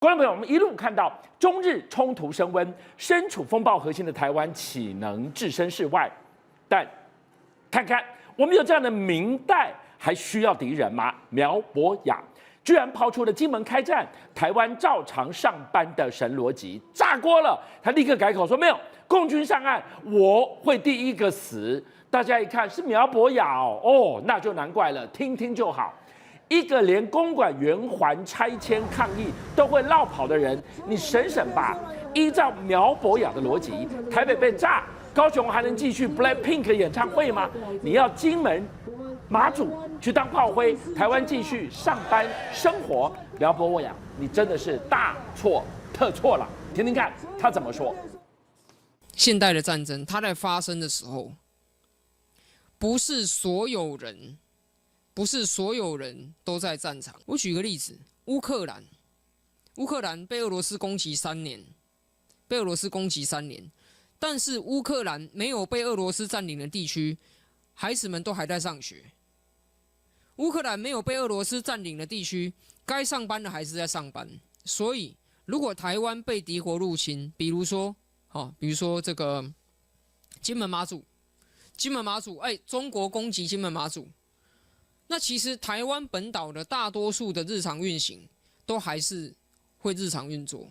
观众朋友，我们一路看到中日冲突升温，身处风暴核心的台湾岂能置身事外？但看看我们有这样的明代，还需要敌人吗？苗博雅居然抛出了金门开战，台湾照常上班的神逻辑，炸锅了！他立刻改口说没有，共军上岸，我会第一个死。大家一看是苗博雅哦，那就难怪了，听听就好。一个连公馆圆环拆迁抗议都会落跑的人，你省省吧。依照苗博雅的逻辑，台北被炸，高雄还能继续 BLACKPINK 演唱会吗？你要金门、马祖去当炮灰，台湾继续上班生活。苗博雅，你真的是大错特错了。听听看他怎么说。现代的战争，它在发生的时候，不是所有人都在战场。我举个例子，乌克兰被俄罗斯攻击3年，但是乌克兰没有被俄罗斯占领的地区，孩子们都还在上学。乌克兰没有被俄罗斯占领的地区，该上班的还是在上班。所以，如果台湾被敌国入侵，比如说这个金门马祖，中国攻击金门马祖。那其实台湾本岛的大多数的日常运行都还是会日常运作。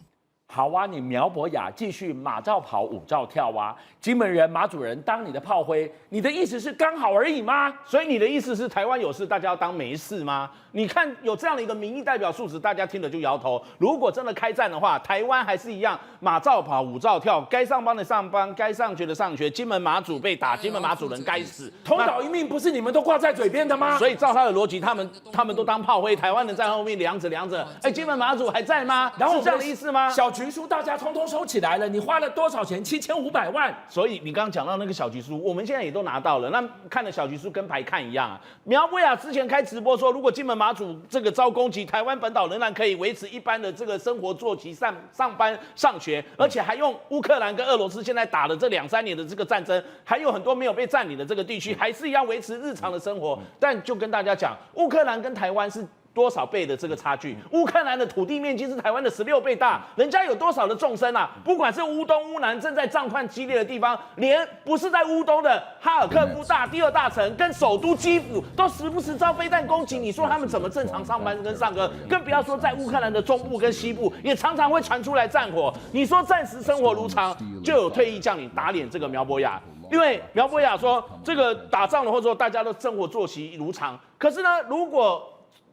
好啊，你苗博雅继续马照跑，舞照跳啊！金门人、马祖人当你的炮灰，你的意思是刚好而已吗？所以你的意思是台湾有事，大家要当没事吗？你看有这样的一个民意代表素质，大家听了就摇头。如果真的开战的话，台湾还是一样马照跑，舞照跳，该上班的上班，该上学的上学。金门马祖被打，金门马祖人该死，同岛一命不是你们都挂在嘴边的吗？所以照他的逻辑，他们都当炮灰，台湾人在后面量着，金门马祖还在吗？然后是这样的意思吗？小局书大家通通收起来了，你花了多少钱？7500万。所以你刚刚讲到那个小局书，我们现在也都拿到了。那看的小局书跟牌看一样啊。苗博雅之前开直播说，如果金门马祖这个遭攻击，台湾本岛仍然可以维持一般的这个生活作息，上班上学，而且还用乌克兰跟俄罗斯现在打的这2、3年的这个战争，还有很多没有被占领的这个地区，还是一样维持日常的生活。但就跟大家讲，乌克兰跟台湾是多少倍的这个差距？乌克兰的土地面积是台湾的16倍大，人家有多少的众生啊？不管是乌东、乌南正在战况激烈的地方，连不是在乌东的哈尔科夫第2大城跟首都基辅都时不时遭飞弹攻击，你说他们怎么正常上班跟上课？更不要说在乌克兰的中部跟西部，也常常会传出来战火。你说暂时生活如常，就有退役将领打脸这个苗博雅。因为苗博雅说，这个打仗了或者说大家都生活作息如常，可是呢，如果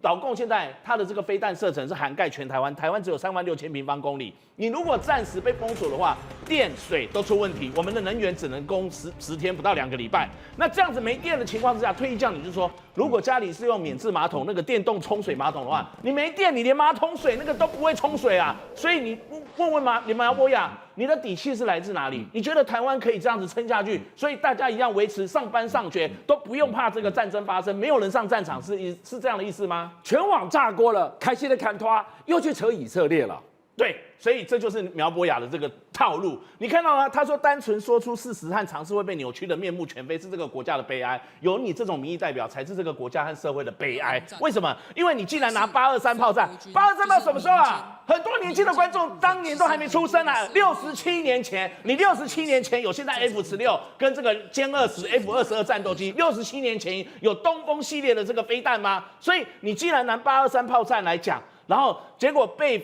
老共现在它的这个飞弹射程是涵盖全台湾，台湾只有36000平方公里。你如果暂时被封锁的话，电水都出问题，我们的能源只能供10天不到2个礼拜。那这样子没电的情况之下，退役将领就说，如果家里是用免治马桶那个电动冲水马桶的话，你没电，你连马桶水那个都不会冲水啊。所以你问苗博雅，你的底气是来自哪里？你觉得台湾可以这样子撑下去？所以大家一样维持上班上学，都不用怕这个战争发生，没有人上战场，是这样的意思吗？全网炸锅了，开心的看拖又去扯以色列了。对，所以这就是苗博雅的这个套路。你看到吗？他说单纯说出事实和尝试会被扭曲的面目全非，是这个国家的悲哀。有你这种民意代表，才是这个国家和社会的悲哀。为什么？因为你既然拿823炮战，823炮什么时候啊？很多年轻的观众当年都还没出生啊，67年前，你67年前有现在 F-16跟这个歼20、F-22战斗机，67年前有东风系列的这个飞弹吗？所以你既然拿823炮战来讲，然后结果被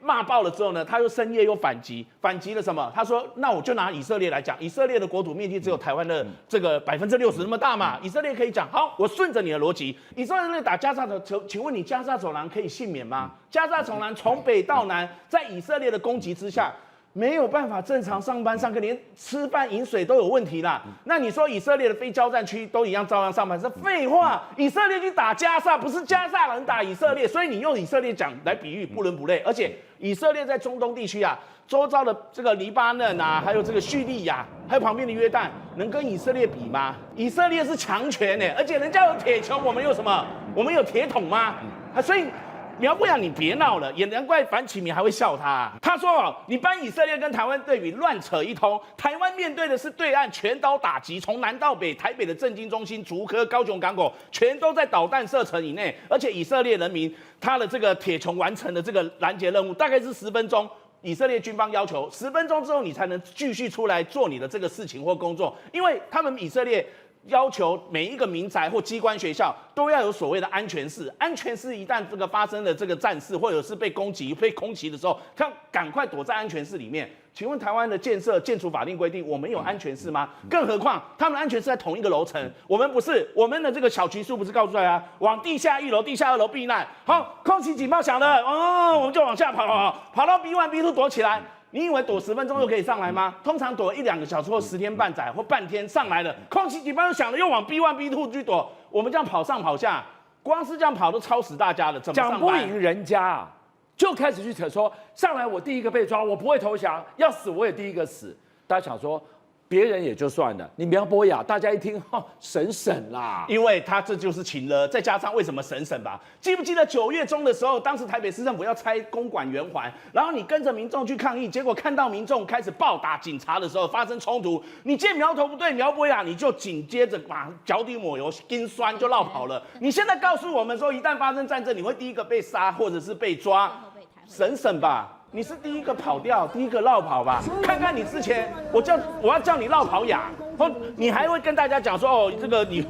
骂爆了之后呢，他又深夜又反击了什么？他说：“那我就拿以色列来讲，以色列的国土面积只有台湾的这个60%那么大嘛，以色列可以讲好，我顺着你的逻辑，以色列打加沙的，请问你加沙走廊可以幸免吗？加沙走廊从北到南，在以色列的攻击之下，没有办法正常上班上课，连吃饭饮水都有问题啦。那你说以色列的非交战区都一样照样上班，是废话。以色列去打加沙，不是加沙人打以色列，所以你用以色列讲来比喻不伦不类。而且以色列在中东地区啊，周遭的这个黎巴嫩啊，还有这个叙利亚，还有旁边的约旦，能跟以色列比吗？以色列是强权而且人家有铁球，我们有什么？我们有铁桶吗？所以苗博雅，你别闹了，也难怪反启明还会笑他。他说哦，你把以色列跟台湾对比，乱扯一通。台湾面对的是对岸全岛打击，从南到北，台北的政经中心、竹科、高雄港口，全都在导弹射程以内。而且以色列人民他的这个铁穹完成的这个拦截任务，大概是10分钟。以色列军方要求10分钟之后，你才能继续出来做你的这个事情或工作，因为他们以色列要求每一个民宅或机关学校都要有所谓的安全室。安全室一旦这个发生了这个战事，或者是被攻击、被空袭的时候，他赶快躲在安全室里面。请问台湾的建筑法定规定，我们有安全室吗？更何况他们的安全室在同一个楼层，我们不是。我们的这个小局数不是告诉大家往地下1楼、地下2楼避难。好，空袭警报响了，我们就往下跑到 B1、B2 躲起来。你以为躲10分钟就可以上来吗？通常躲1-2个小时或10天半载或半天上来了，空袭警报又响了，又往 B1、B2 去躲。我们这样跑上跑下，光是这样跑都超死大家了，怎么上班？讲不赢人家啊，就开始去扯说上来我第一个被抓，我不会投降，要死我也第一个死。大家想说别人也就算了，你苗博雅，大家一听，审啦，因为他这就是情了，再加上为什么审吧？记不记得9月中的时候，当时台北市政府要拆公馆圆环，然后你跟着民众去抗议，结果看到民众开始暴打警察的时候发生冲突，你见苗头不对，苗博雅你就紧接着把脚底抹油，心酸就绕跑了。你现在告诉我们说，一旦发生战争，你会第一个被杀或者是被抓，审吧。你是第一个跑掉，第一个绕跑吧？看看你之前，我要叫你绕跑哑，你还会跟大家讲说哦，这个你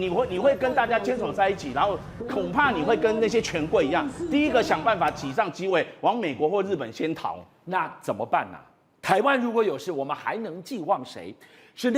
会跟大家牵手在一起，然后恐怕你会跟那些权贵一样，第一个想办法挤上机位，往美国或日本先逃。那怎么办呢？台湾如果有事，我们还能寄望谁？是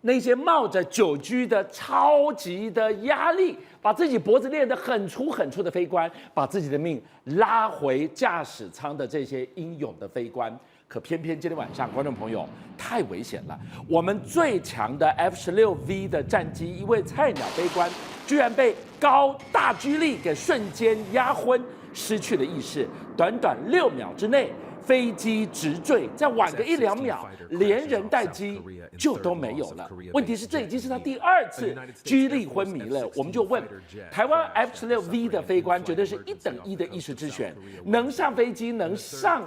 那些冒着9G 的超级的压力，把自己脖子练得很粗很粗的飞官，把自己的命拉回驾驶舱的这些英勇的飞官。可偏偏今天晚上，观众朋友太危险了，我们最强的 F-16V 的战机，一位菜鸟飞官居然被高大狙力给瞬间压昏，失去了意识，短短6秒之内。飞机直坠，再晚个1-2秒，连人带机就都没有了。问题是，这已经是他第2次居力昏迷了。我们就问，台湾 F-16V 的飞官绝对是1等1的一时之选，能上飞机，能上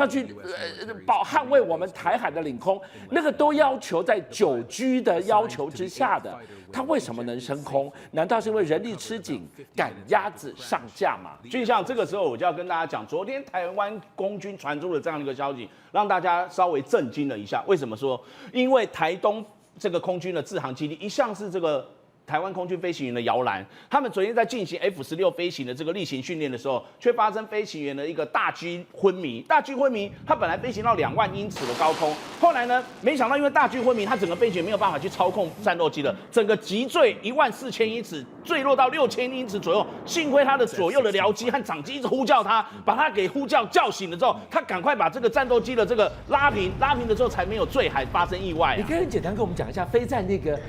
去捍卫我们台海的领空，那个都要求在9G 的要求之下的。他为什么能升空？难道是因为人力吃紧，赶鸭子上架吗？就像这个时候，我就要跟大家讲，昨天台湾空军传出了这样的一个消息，让大家稍微震惊了一下。为什么说？因为台东这个空军的制航基地一向是这个台湾空军飞行员的摇篮，他们昨天在进行 F-16飞行的这个例行训练的时候，却发生飞行员的一个大狙昏迷。大狙昏迷，他本来飞行到2万英尺的高空，后来呢，没想到因为大狙昏迷，他整个飞行员没有办法去操控战斗机了，整个急坠14000英尺，坠落到6000英尺左右。幸亏他的左右的僚机和长机一直呼叫他，把他给叫醒了之后，他赶快把这个战斗机的这个拉平了之后，才没有坠海发生意外你可以简单跟我们讲一下，飞在那个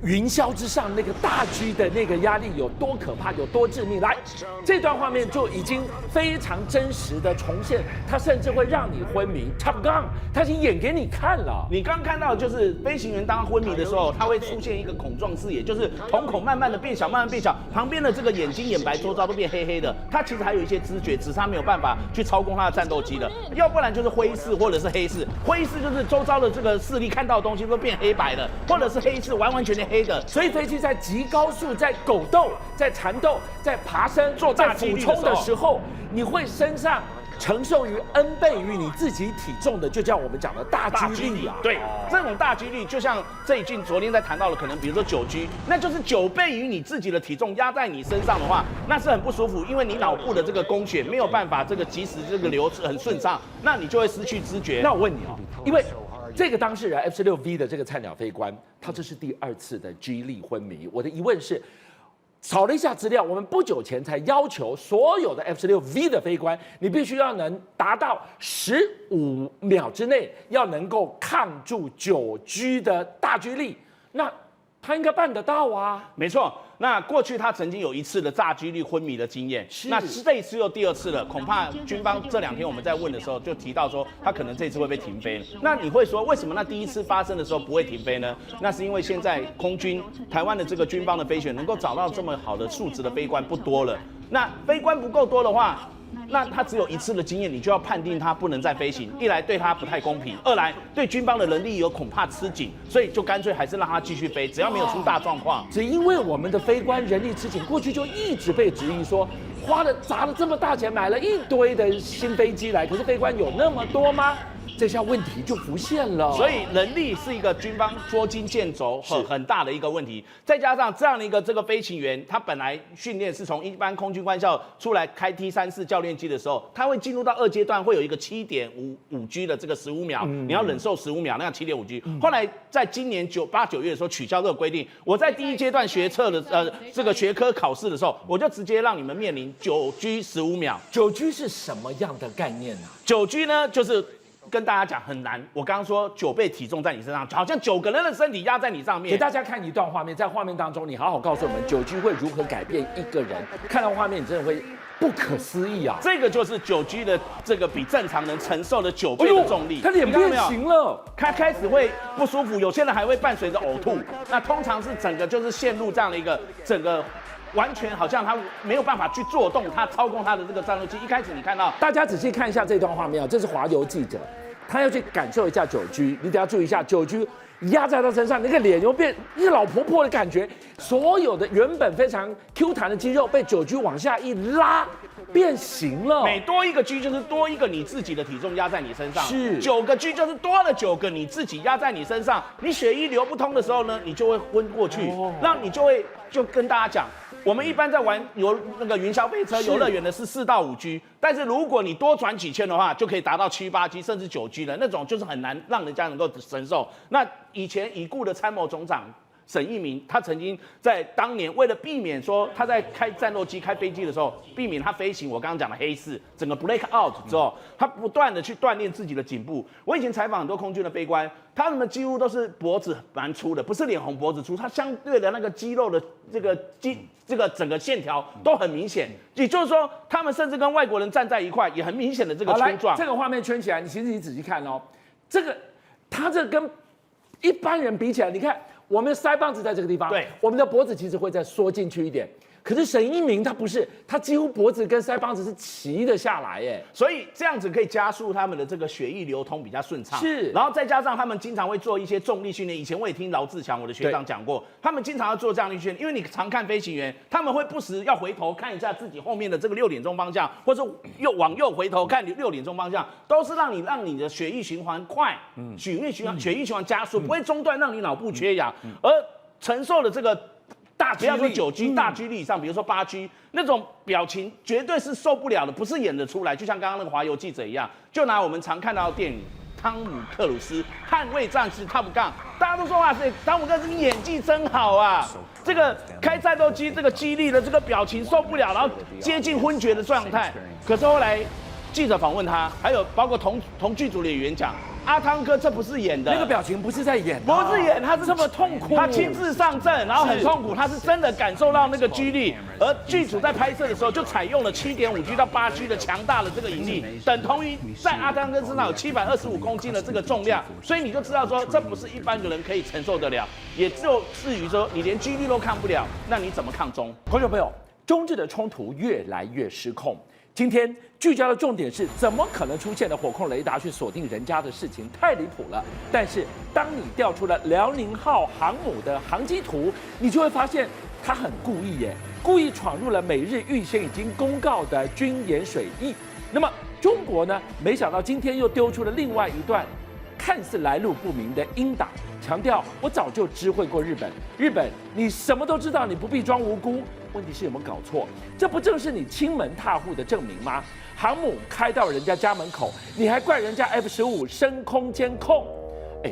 云霄之上那个大狙的那个压力有多可怕，有多致命？来，这段画面就已经非常真实的重现，它甚至会让你昏迷。Top Gun， 它已经演给你看了。你刚看到的就是飞行员当昏迷的时候，他会出现一个孔状视野，就是瞳孔慢慢的变小，旁边的这个眼睛、眼白周遭都变黑黑的。他其实还有一些知觉，只是他没有办法去操控他的战斗机的。要不然就是灰视或者是黑视，灰视就是周遭的这个视力看到的东西都变黑白的，或者是黑视完全黑的。所以飞机在极高速、在狗斗、在缠斗、在爬升、在俯冲的时候，你会身上承受于 N 倍于你自己体重的，就叫我们讲的大狙力啊。对，这种大狙力就像这一句昨天在谈到的，可能比如说9G，那就是9倍于你自己的体重压在你身上的话，那是很不舒服，因为你脑部的这个供血没有办法这个及时这个流很顺畅，那你就会失去知觉。那我问你哦，因为这个当事人 F-16V 的这个菜鸟飞官，他这是第2次的G力昏迷。我的疑问是，找了一下资料，我们不久前才要求所有的 F-16V 的飞官，你必须要能达到15秒之内要能够抗住9G 的大狙力，那他应该办得到啊。没错。那过去他曾经有1次的大狙力昏迷的经验，那这一次又第2次了，恐怕军方这2天我们在问的时候就提到说，他可能这次会被停飞。那你会说，为什么那第1次发生的时候不会停飞呢？那是因为现在空军台湾的这个军方的飞行员能够找到这么好的素质的飞官不多了。那飞官不够多的话，那他只有一次的经验，你就要判定他不能再飞行，一来对他不太公平，二来对军方的人力有恐怕吃紧，所以就干脆还是让他继续飞，只要没有出大状况。只因为我们的飞官人力吃紧，过去就一直被质疑说，砸了这么大钱买了一堆的新飞机来，可是飞官有那么多吗？这下问题就浮现了。所以人力是一个军方捉襟见肘很大的一个问题，再加上这样的一个这个飞行员，他本来训练是从一般空军官校出来开 T34教练机的时候，他会进入到2阶段，会有一个7.5G 的这个15秒，你要忍受15秒，那样7.5G。后来在今年8、9月的时候取消这个规定，我在第1阶段学测的这个学科考试的时候，我就直接让你们面临9G 15秒。9G 是什么样的概念呢？9G 呢，就是跟大家讲很难。我刚刚说9倍体重在你身上，好像9个人的身体压在你上面。给大家看一段画面，在画面当中，你好好告诉我们9G 会如何改变一个人。看到画面，你真的会不可思议啊！这个就是 9G 的这个比正常人承受的9倍的重力。他脸变形了，他开始会不舒服，有些人还会伴随着呕吐。那通常是整个就是陷入这样的一个整个。完全好像他没有办法去做动，他操控他的这个战斗机。一开始你看到，大家仔细看一下这段画面啊，这是华邮记者，他要去感受一下9G，你等下注意一下9G压在他身上，那个脸又变一个老婆婆的感觉，所有的原本非常 Q 弹的肌肉被9G往下一拉，变形了。每多一个 G 就是多一个你自己的体重压在你身上，是9个 G 就是多了9个你自己压在你身上。你血液流不通的时候呢，你就会昏过去，那你就跟大家讲。我们一般在玩那个云霄飞车游乐园的是4到5G，但是如果你多转几圈的话，就可以达到7、8G 甚至9G 了，那种就是很难让人家能够承受。那以前已故的参谋总长沈一鸣，他曾经在当年为了避免说他在开战斗机、开飞机的时候，避免他飞行我刚刚讲的黑市，整个 break out 之后，他不断的去锻炼自己的颈部。我以前采访很多空军的飞官，他们几乎都是脖子蛮粗的，不是脸红脖子粗，他相对的那个肌肉的这个整个线条都很明显。也就是说，他们甚至跟外国人站在一块，也很明显的这个冲撞。这个画面圈起来，其实你仔细看哦，他这跟一般人比起来，你看。我们的腮帮子在这个地方，对，我们的脖子其实会再缩进去一点。可是沈一鸣他不是，他几乎脖子跟腮帮子是齐的下来，耶，所以这样子可以加速他们的这个血液流通比较顺畅。是，然后再加上他们经常会做一些重力训练。以前我也听劳志强我的学长讲过，他们经常要做这样的训练，因为你常看飞行员，他们会不时要回头看一下自己后面的这个6点钟方向，或者往右回头看6点钟方向，都是让你的血液循环快，血液循环加速，不会中断，让你脑部缺氧，而承受的这个。不要说9G 大 G 力以上，比如说8G 那种表情，绝对是受不了的，不是演得出来。就像刚刚那个华邮记者一样，就拿我们常看到的电影《汤姆克鲁斯捍卫战士》Top Gun，大家都说哇塞，汤姆克鲁斯你演技真好啊！这个开战斗机这个激励的这个表情受不了，然后接近昏厥的状态。可是后来记者访问他，还有包括同剧组的演员讲。阿汤哥，这不是演的，那个表情不是在演，不是演，他是这么痛苦，他亲自上阵，然后很痛苦，他是真的感受到那个G力，而剧组在拍摄的时候就采用了7.5G 到8G 的强大的这个引力，等同于在阿汤哥身上有725公斤的这个重量，所以你就知道说这不是一般的人可以承受得了，也就至于说你连G力都抗不了，那你怎么抗中？观众朋友，中日的冲突越来越失控。今天聚焦的重点是，怎么可能出现的火控雷达去锁定人家的事情太离谱了。但是，当你调出了辽宁号航母的航机图，你就会发现他很故意耶，故意闯入了美日预先已经公告的军演水域。那么中国呢？没想到今天又丢出了另外一段看似来路不明的音档，强调我早就知会过日本，日本你什么都知道，你不必装无辜。问题是有没有搞错？这不正是你亲门踏户的证明吗？航母开到人家家门口，你还怪人家 F-15升空监控？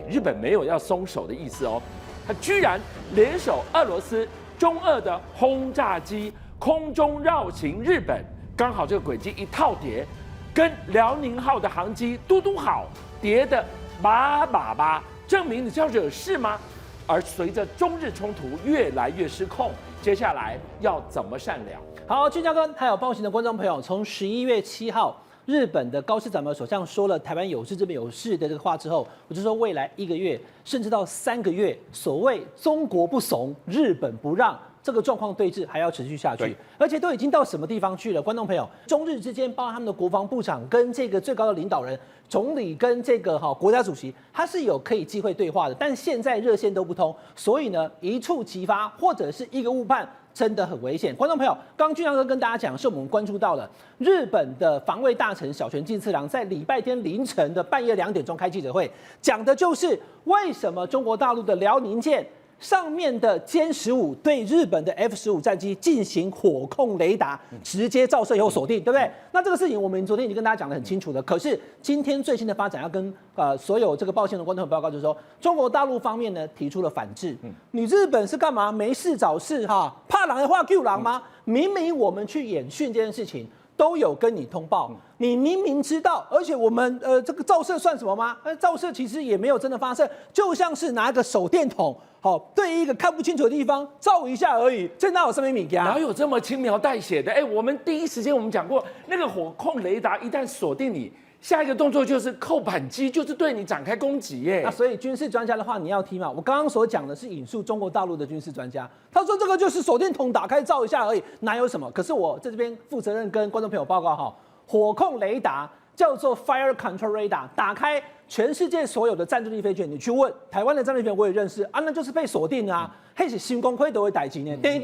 日本没有要松手的意思哦，他居然联手俄罗斯中俄的轰炸机空中绕行日本，刚好这个轨迹一套叠，跟辽宁号的航机嘟嘟好叠的把把把，证明你是要惹事吗？而随着中日冲突越来越失控，接下来要怎么善良？好，俊嘉哥还有报行的观众朋友，从11月7号，日本的高市早苗首相说了台湾有事，这边有事的这个话之后，我就说未来1个月甚至到3个月，所谓中国不怂，日本不让，这个状况对峙还要持续下去，而且都已经到什么地方去了？观众朋友，中日之间，包括他们的国防部长跟这个最高的领导人、总理跟这个国家主席，他是有可以机会对话的，但现在热线都不通，所以呢一触即发，或者是一个误判。真的很危险，观众朋友，刚刚俊亮哥跟大家讲，是我们关注到了日本的防卫大臣小泉进次郎在礼拜天凌晨的半夜2点钟开记者会，讲的就是为什么中国大陆的辽宁舰上面的歼15对日本的 F-15战机进行火控雷达，直接照射以后锁定，对不对？那这个事情我们昨天已经跟大家讲得很清楚了。可是今天最新的发展要跟所有这个报线的观众报告，就是说中国大陆方面呢提出了反制。你日本是干嘛？没事找事哈？怕狼的话救狼吗？明明我们去演训这件事情都有跟你通报，你明明知道，而且我们这个照射算什么吗？照射其实也没有真的发射，就像是拿个手电筒。好，对一个看不清楚的地方照一下而已，这哪有什么米家？哪有这么轻描淡写的？我们第一时间我们讲过，那个火控雷达一旦锁定你，下一个动作就是扣扳机，就是对你展开攻击耶。那所以军事专家的话你要听嘛？我刚刚所讲的是引述中国大陆的军事专家，他说这个就是手电筒打开照一下而已，哪有什么？可是我在这边负责任跟观众朋友报告哈，火控雷达叫做 Fire Control Radar， 打开。全世界所有的战斗力飞机，你去问台湾的战斗力飞机，我也认识啊，那就是被锁定啊，嘿是新功亏都会逮击呢，叮，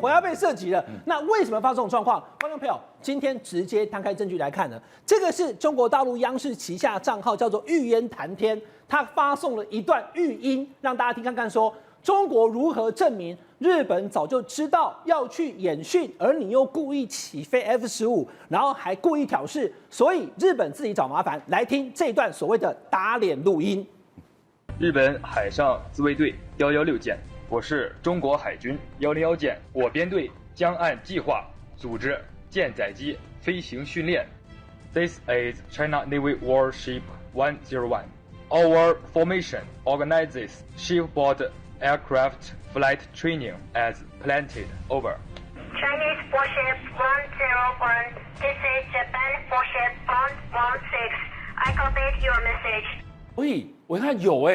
我要被射击了。那为什么发生这种状况？观众朋友，今天直接摊开证据来看呢，这个是中国大陆央视旗下账号叫做玉烟谈天，他发送了一段语音，让大家听看看说。中国如何证明日本早就知道要去演训，而你又故意起飞 F-15，然后还故意挑事，所以日本自己找麻烦。来听这段所谓的打脸录音。日本海上自卫队116舰，我是中国海军101舰，我编队将按计划组织舰载机飞行训练。This is China Navy Warship 101. Our formation organizes shipboard aircraft flight training as planned. Over. Chinese warship 101. This is Japan warship 116. I copy your message. 我看有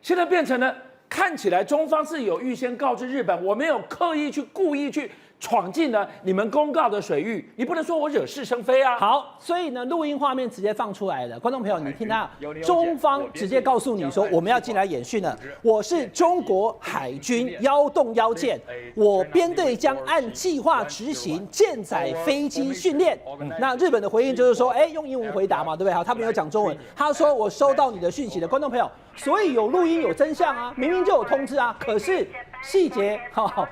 现在变成了看起来中方是有预先告知日本，我没有刻意去故意去闯进了你们公告的水域，你不能说我惹是生非啊。好，所以呢，录音画面直接放出来了，观众朋友，你听到中方直接告诉你说我们要进来演训了，我是中国海军101舰，我编队将按计划执行舰载飞机训练。那日本的回应就是说，用英文回答嘛，对不对？好，他没有讲中文，他说我收到你的讯息的，观众朋友，所以有录音有真相啊，明明就有通知啊，可是细节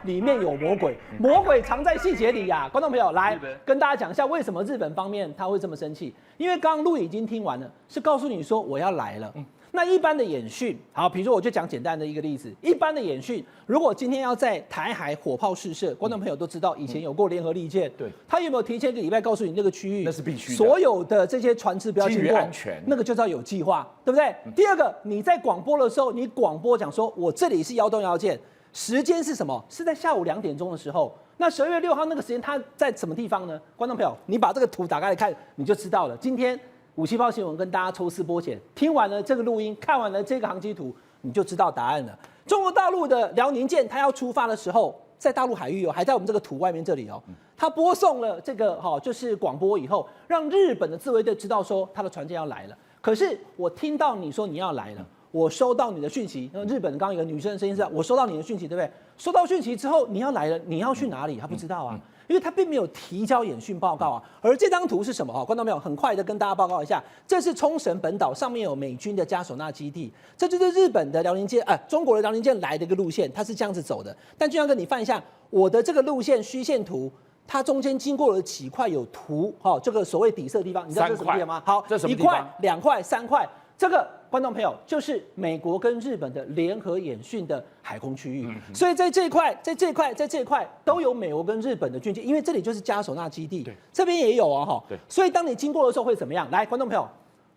里面有魔鬼，魔鬼藏在细节里呀。观众朋友，来跟大家讲一下为什么日本方面他会这么生气，因为刚刚录已经听完了，是告诉你说我要来了。那一般的演训，好，比如说我就讲简单的一个例子，一般的演训，如果今天要在台海火炮试射，观众朋友都知道，以前有过联合利剑，对，他有没有提前一个礼拜告诉你那个区域？那是必须的，所有的这些船只不要经过，安全，那个就叫有计划，对不对？第二个，你在广播的时候，你广播讲说，我这里是101舰，时间是什么？是在下午2点钟的时候。那12月6号那个时间，它在什么地方呢？观众朋友，你把这个图打开来看，你就知道了。今天57报新闻跟大家抽丝剥茧，听完了这个录音，看完了这个航机图，你就知道答案了。中国大陆的辽宁舰，它要出发的时候，在大陆海域还在我们这个图外面这里它播送了这个就是广播以后，让日本的自卫队知道说它的船舰要来了。可是我听到你说你要来了。我收到你的讯息，那日本刚刚有个女生的声音是，我收到你的讯息，对不对？收到讯息之后，你要来了，你要去哪里？他不知道啊，因为他并没有提交演训报告啊。而这张图是什么？观众朋友，很快的跟大家报告一下，这是冲绳本岛上面有美军的加手纳基地，这就是日本的辽宁舰中国的辽宁舰来的一个路线，它是这样子走的。但俊阳哥，你翻一下我的这个路线虚线图。它中间经过了几块有图，这个所谓底色的地方，你知道这是什么地方吗？好，这什么地方？ 1块、2块、3块，这个观众朋友就是美国跟日本的联合演训的海空区域，所以在这一块、在这一块、在这一块都有美国跟日本的军舰，因为这里就是加手纳基地，这边也有所以当你经过的时候会怎么样？来，观众朋友，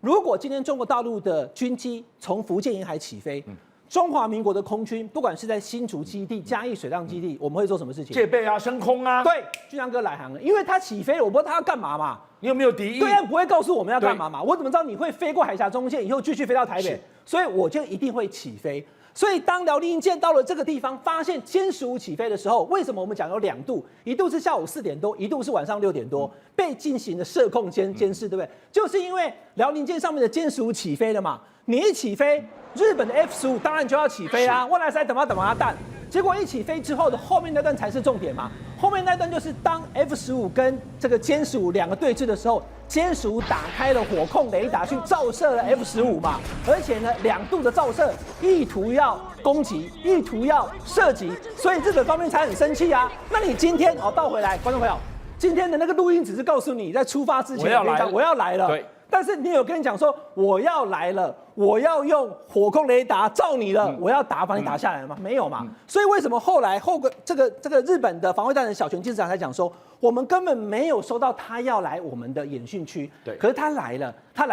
如果今天中国大陆的军机从福建沿海起飞，中华民国的空军，不管是在新竹基地、嘉义水上基地，我们会做什么事情？戒备啊，升空啊。对，俊阳哥来航了，因为他起飞了，我不知道他要干嘛嘛。你有没有敌意？对岸不会告诉我们要干嘛嘛？我怎么知道你会飞过海峡中线以后继续飞到台北？所以我就一定会起飞。所以当辽宁舰到了这个地方，发现歼15起飞的时候，为什么我们讲有2度？一度是下午4点多，一度是晚上6点多，被进行了射控监视，对不对？就是因为辽宁舰上面的歼15起飞了嘛，你一起飞，日本的 F-15当然就要起飞啦，万来塞等它弹。结果一起飞之后的后面那段才是重点嘛，后面那段就是当 F-15跟这个歼152个对峙的时候，歼15打开了火控雷达去照射了 F-15嘛，而且呢2度的照射，意图要攻击，意图要射击，所以日本方面才很生气啊。那你今天倒回来，观众朋友，今天的那个录音只是告诉你在出发之前我要来了，对。但是你有跟你讲说我要来了，我要用火控雷达照你了，我要把你打下来了吗？没有嘛。所以为什么后来这个日本的防卫大臣小泉进次郎才讲说，我们根本没有收到他要来我们的演训区，对，可是他来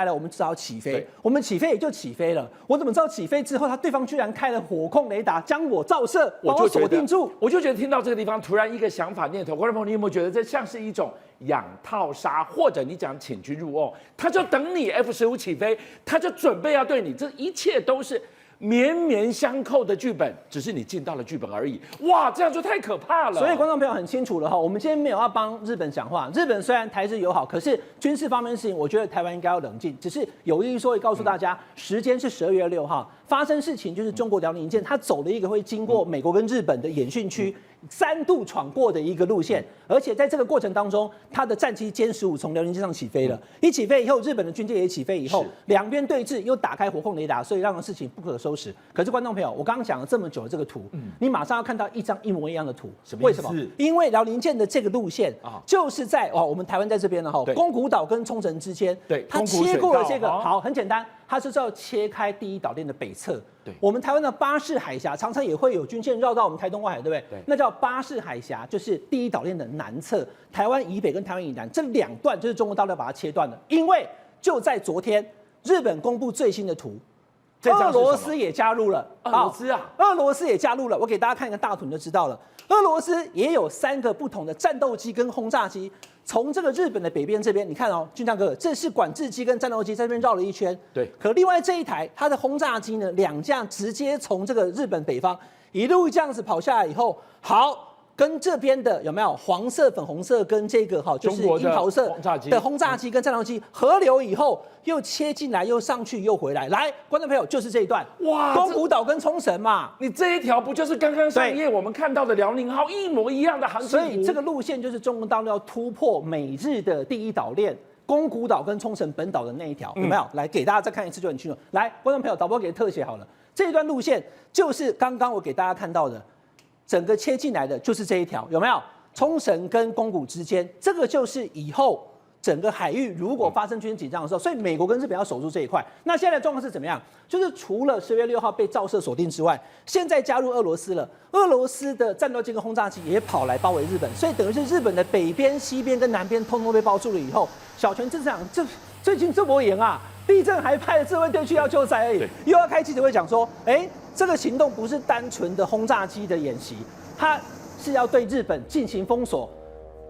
了，我们只好起飞，我们起飞也就起飞了。我怎么知道起飞之后，对方居然开了火控雷达将我照射，把我锁定住？我就觉得听到这个地方，突然一个想法念头，观众朋友，你有没有觉得这像是一种养套杀，或者你讲请君入瓮，他就等你 F-15起飞，他就准备要对你，这一切都是绵绵相扣的剧本，只是你进到了剧本而已。哇，这样就太可怕了。所以观众朋友很清楚了哈，我们今天没有要帮日本讲话。日本虽然台日友好，可是军事方面的事情，我觉得台湾应该要冷静。只是有一说一，告诉大家，时间是12月6号，发生事情就是中国辽宁舰它走了一个会经过美国跟日本的演训区。3度闯过的一个路线，而且在这个过程当中，它的战机歼15从辽宁舰上起飞了，一起飞以后，日本的军舰也起飞以后，两边对峙，又打开火控雷达，所以让事情不可收拾。可是观众朋友，我刚刚讲了这么久的这个图，你马上要看到一张一模一样的图，为什么？因为辽宁舰的这个路线就是在我们台湾在这边了哈，宫古岛跟冲绳之间，对，它切过了这个，好，很简单，它是要切开第一岛链的北侧。对，我们台湾的巴士海峡常常也会有军舰绕到我们台东外海，对不对？对，那叫巴士海峡，就是第一岛链的南侧，台湾以北跟台湾以南这2段就是中国大陆要把它切断的。因为就在昨天，日本公布最新的图，俄罗斯也加入了。俄罗斯也加入了。我给大家看一个大图你就知道了。俄罗斯也有3个不同的战斗机跟轰炸机。从这个日本的北边这边，你看哦，俊相哥，这是管制机跟战斗机在这边绕了一圈。对。可另外这一台它的轰炸机呢，2架直接从这个日本北方一路这样子跑下来以后，好。跟这边的有没有黄色、粉红色跟这个就是樱桃色的轰炸机跟战斗机合流以后，又切进来，又上去，又回来。来，观众朋友，就是这一段哇，宫古岛跟冲绳嘛，你这一条不就是刚刚上页我们看到的辽宁号一模一样的航行图？所以这个路线就是中国大陆要突破美日的第一岛链。宫古岛跟冲绳本岛的那一条有没有？来给大家再看一次就很清楚。来，观众朋友，导播给特写好了，这一段路线就是刚刚我给大家看到的。整个切进来的就是这一条，有没有？冲绳跟宫古之间，这个就是以后整个海域如果发生军事紧张的时候，所以美国跟日本要守住这一块。那现在的状况是怎么样？就是除了10月6号被照射锁定之外，现在加入俄罗斯了。俄罗斯的战斗机跟轰炸机也跑来包围日本，所以等于是日本的北边、西边跟南边通通被包住了以后，小泉进次郎最近这么严啊！地震还派了自卫队去要救灾而已，又要开记者会讲说，这个行动不是单纯的轰炸机的演习，它是要对日本进行封锁。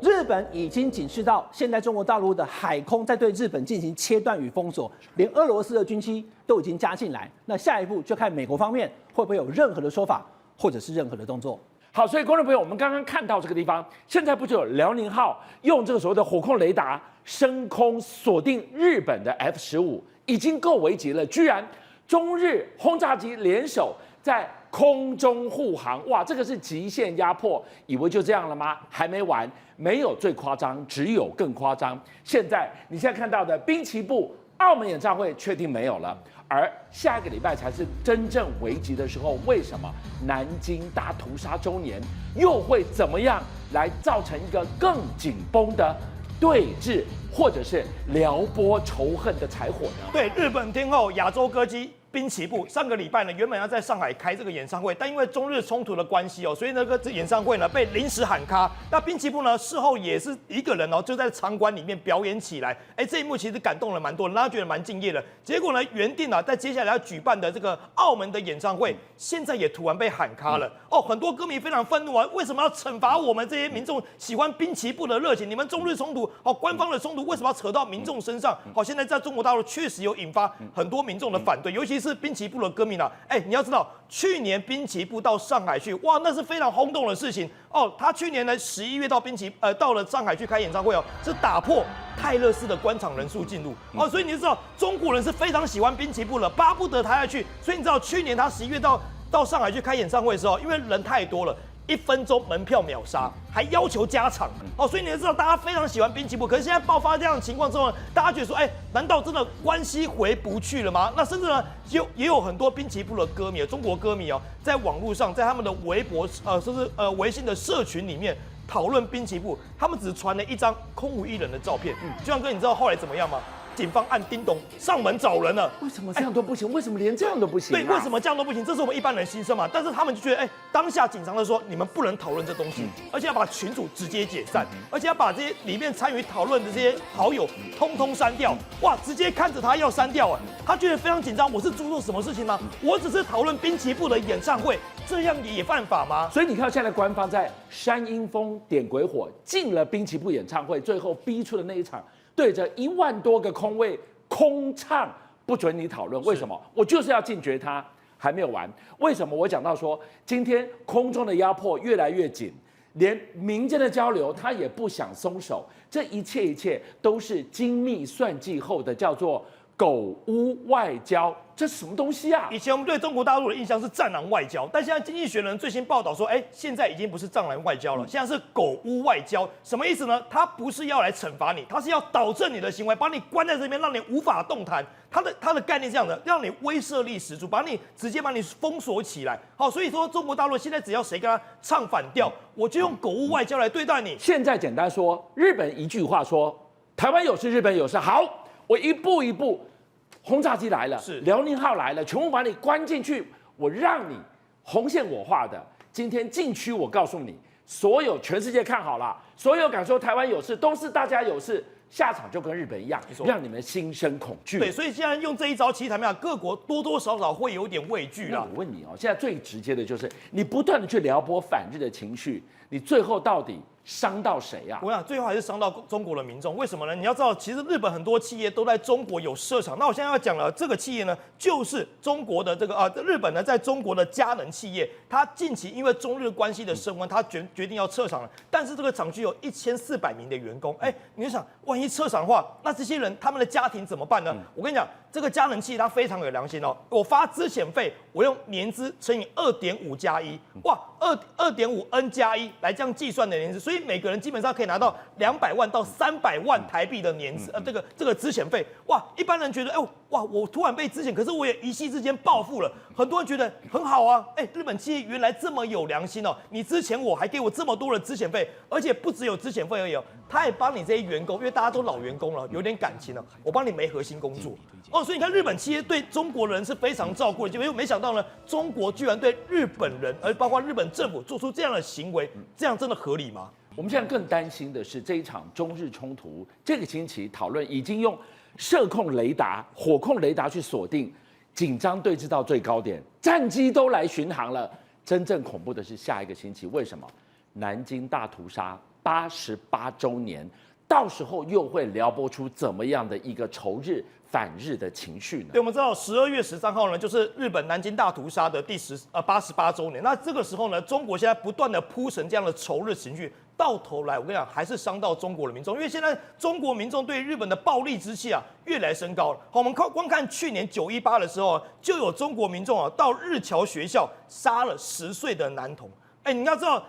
日本已经警示到，现在中国大陆的海空在对日本进行切断与封锁，连俄罗斯的军机都已经加进来。那下一步就看美国方面会不会有任何的说法，或者是任何的动作。好，所以观众朋友，我们刚刚看到这个地方，现在不就有辽宁号用这个所谓的火控雷达升空锁定日本的 F-15，已经够危急了，居然中日轰炸机联手在空中护航，哇，这个是极限压迫，以为就这样了吗？还没完，没有最夸张，只有更夸张。现在看到的滨崎步澳门演唱会确定没有了。而下一个礼拜才是真正危急的时候，为什么南京大屠杀周年又会怎么样来造成一个更紧绷的对峙，或者是撩拨仇恨的柴火呢？对，日本天后亚洲歌姬滨崎步上个礼拜呢，原本要在上海开这个演唱会，但因为中日冲突的关系哦，所以这演唱会呢被临时喊卡。那滨崎步呢事后也是一个人哦，就在场馆里面表演起来。这一幕其实感动了蛮多人，大家觉得蛮敬业的。结果呢，原定在接下来要举办的这个澳门的演唱会，现在也突然被喊卡了。很多歌迷非常愤怒啊，为什么要惩罚我们这些民众喜欢滨崎步的热情？你们中日冲突官方的冲突为什么要扯到民众身上？现在在中国大陆确实有引发很多民众的反对，尤其是滨崎步的歌迷你要知道，去年滨崎步到上海去，哇，那是非常轰动的事情他去年呢11月到了上海去开演唱会是打破泰勒斯的观场人数进入所以你就知道中国人是非常喜欢滨崎步了，巴不得他要去。所以你知道去年他11月到上海去开演唱会的时候，因为人太多了，1分钟门票秒杀，还要求加场所以你就知道大家非常喜欢滨崎步。可是现在爆发这样的情况之后呢，大家觉得说，难道真的关系回不去了吗？那甚至呢，也有很多滨崎步的歌迷，中国歌迷在网络上，在他们的微博甚至微信的社群里面讨论滨崎步，他们只传了一张空无一人的照片。就像哥，你知道后来怎么样吗？警方按叮咚上门找人了。为什么这样都不行？为什么连这样都不行？对，为什么这样都不行？这是我们一般人心声嘛。但是他们就觉得，当下警察的说，你们不能讨论这东西，而且要把群组直接解散，而且要把这些里面参与讨论的这些好友通通删掉。哇，直接看着他要删掉他觉得非常紧张。我是做错什么事情吗？我只是讨论滨崎步的演唱会，这样也犯法吗？所以你看，现在官方在山阴峰点鬼火进了滨崎步演唱会，最后逼出的那一场。对着1万多个空位空唱，不准你讨论。为什么？我就是要禁绝他。还没有完。为什么我讲到说，今天空中的压迫越来越紧，连民间的交流他也不想松手。这一切都是精密算计后的，叫做狗屋外交。这是什么东西啊？以前我们对中国大陆的印象是战狼外交，但现在《经济学人》最新报道说，现在已经不是战狼外交了，现在是狗屋外交。什么意思呢？他不是要来惩罚你，他是要导正你的行为，把你关在这边，让你无法动弹。他的概念是这样的，让你威慑力十足，直接把你封锁起来。好，所以说中国大陆现在只要谁跟他唱反调，我就用狗屋外交来对待你。现在简单说，日本一句话说，台湾有事，日本有事。好，我一步一步。轰炸机来了，是辽宁号来了，全部把你关进去，我让你红线我画的。今天禁区，我告诉你，所有全世界看好了，所有敢说台湾有事，都是大家有事，下场就跟日本一样，让你们心生恐惧。对，所以现在用这一招，其实台面上各国多多少少会有点畏惧啦。我问你现在最直接的就是你不断的去撩拨反日的情绪，你最后到底伤到谁啊？我想最后还是伤到中国的民众。为什么呢？你要知道，其实日本很多企业都在中国有设厂。那我现在要讲了，这个企业呢，就是中国的日本呢，在中国的佳能企业，它近期因为中日关系的升温，它决定要撤厂了。但是这个厂区有1400名的员工，你就想，万一撤厂的话，那这些人他们的家庭怎么办呢？我跟你讲，这个佳能企业它非常有良心我发资遣费，我用年资乘以2.5+1，哇，2.5N+1来这样计算的年资，所以每个人基本上可以拿到200万到300万台币的年资，这个资遣费，哇，一般人觉得，哇，我突然被资遣，可是我也一夕之间暴富了，很多人觉得很好啊，日本企业原来这么有良心你资遣我还给我这么多的资遣费，而且不只有资遣费而已他也帮你这些员工，因为大家都老员工了，有点感情了，我帮你没核心工作所以你看日本企业对中国人是非常照顾的，结果没想到呢，中国居然对日本人，而包括日本政府做出这样的行为，这样真的合理吗？我们现在更担心的是这一场中日冲突，这个星期讨论已经用射控雷达、火控雷达去锁定，紧张对峙到最高点，战机都来巡航了。真正恐怖的是下一个星期，为什么？南京大屠杀88周年，到时候又会撩拨出怎么样的一个仇日反日的情绪呢？对，我们知道12月13号呢，就是日本南京大屠杀的88周年。那这个时候呢，中国现在不断的铺陈这样的仇日情绪，到头来我跟你讲，还是伤到中国的民众，因为现在中国民众对日本的暴力之气越来升高了。好，我们光看去年918的时候，就有中国民众到日侨学校杀了10岁的男童。你要知道，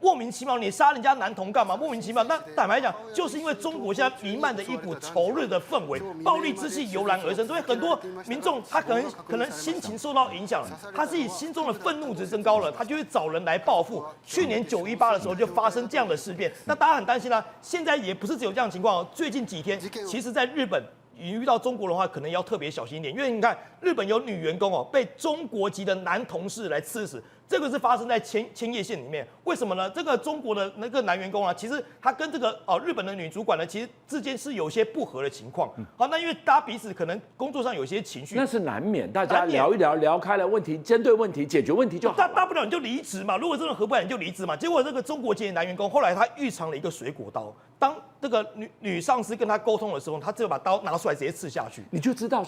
莫名其妙，你杀人家男童干嘛？莫名其妙。那坦白讲，就是因为中国现在弥漫着一股仇日的氛围，暴力之气油然而生，所以很多民众他可能心情受到影响了，他自己心中的愤怒值升高了，他就会找人来报复。去年918的时候就发生这样的事变，那大家很担心现在也不是只有这样的情况最近几天，其实在日本你遇到中国人的话，可能要特别小心一点，因为你看日本有女员工哦被中国籍的男同事来刺死。这个是发生在千叶县里面，为什么呢？这个中国的那个男员工啊，其实他跟这个日本的女主管呢，其实之间是有些不合的情况。好，那因为大家彼此可能工作上有些情绪，那是难免，大家聊一聊，聊开了问题，针对问题解决问题就好了。大不了你就离职嘛，如果真的合不来你就离职嘛。结果这个中国籍的男员工后来他预藏了一个水果刀，当这个女上司跟他沟通的时候，他只有把刀拿出来直接刺下去，你就知道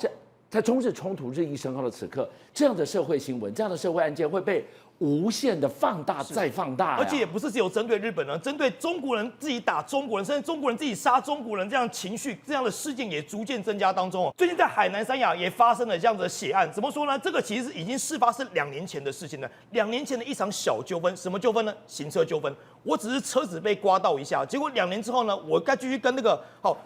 在中日冲突日益升高的此刻，这样的社会新闻、这样的社会案件会被无限的放大再放大，而且也不是只有针对日本人，针对中国人自己打中国人，甚至中国人自己杀中国人，这样情绪、这样的事件也逐渐增加当中。最近在海南三亚也发生了这样的血案，怎么说呢？这个其实已经事发是2年前的事情了，2年前的一场小纠纷，什么纠纷呢？行车纠纷。我只是车子被刮到一下，结果2年之后呢，我该继续跟那个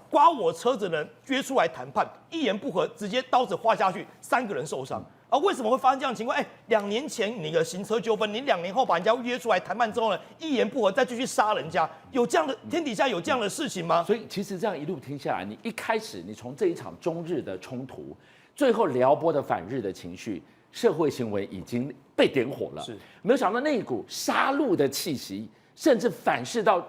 刮我车子的人约出来谈判，一言不合直接刀子划下去，3个人受伤。为什么会发生这样的情况？2年前你的行车纠纷，你2年后把人家约出来谈判之后呢，一言不合再继续杀人家，有这样的天底下有这样的事情吗？所以其实这样一路听下来，你一开始你从这一场中日的冲突，最后撩拨的反日的情绪，社会行为已经被点火了。是，没有想到那一股杀戮的气息，甚至反噬到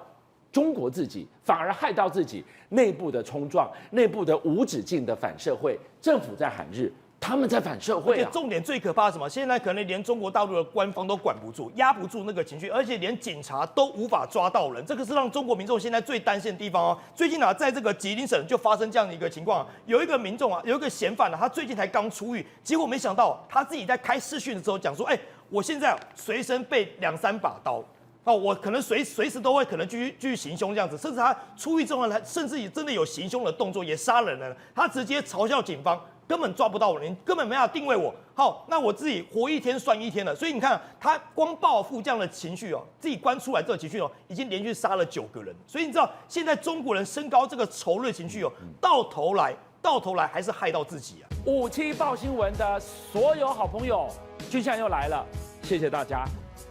中国自己，反而害到自己内部的冲撞，内部的无止境的反社会。政府在喊日。他们在反社会而且重点最可怕的是什么？现在可能连中国大陆的官方都管不住，压不住那个情绪，而且连警察都无法抓到人，这个是让中国民众现在最担心的地方哦。最近啊，在这个吉林省就发生这样的一个情况，有一个民众啊，有一个嫌犯啊，他最近才刚出狱，结果没想到他自己在开视讯的时候讲说，我现在随身备2、3把刀。我可能随时都会可能继续行凶这样子，甚至他出狱之后呢，甚至也真的有行凶的动作，也杀人了。他直接嘲笑警方根本抓不到我，你根本没法定位我。好，那我自己活1天算1天了。所以你看，他光报复这样的情绪自己关出来这个情绪已经连续杀了9个人。所以你知道，现在中国人升高这个仇日情绪到头来还是害到自己啊。57报新闻的所有好朋友，军相又来了，谢谢大家。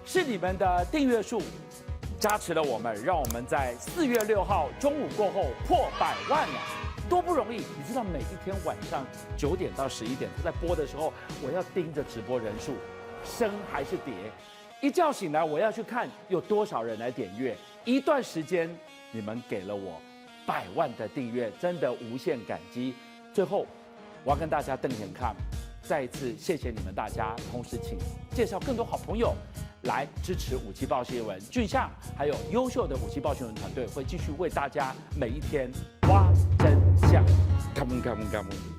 是你们的订阅数加持了我们，让我们在4月6号中午过后破100万了，多不容易！你知道每一天晚上9点到11点，他在播的时候，我要盯着直播人数升还是跌，一觉醒来我要去看有多少人来点阅。一段时间你们给了我100万的订阅，真的无限感激。最后我要跟大家瞪眼看，再一次谢谢你们大家，同时请介绍更多好朋友来支持57报新闻，俊相还有优秀的57报新闻团队会继续为大家每一天挖真相。Come on, come on, come on.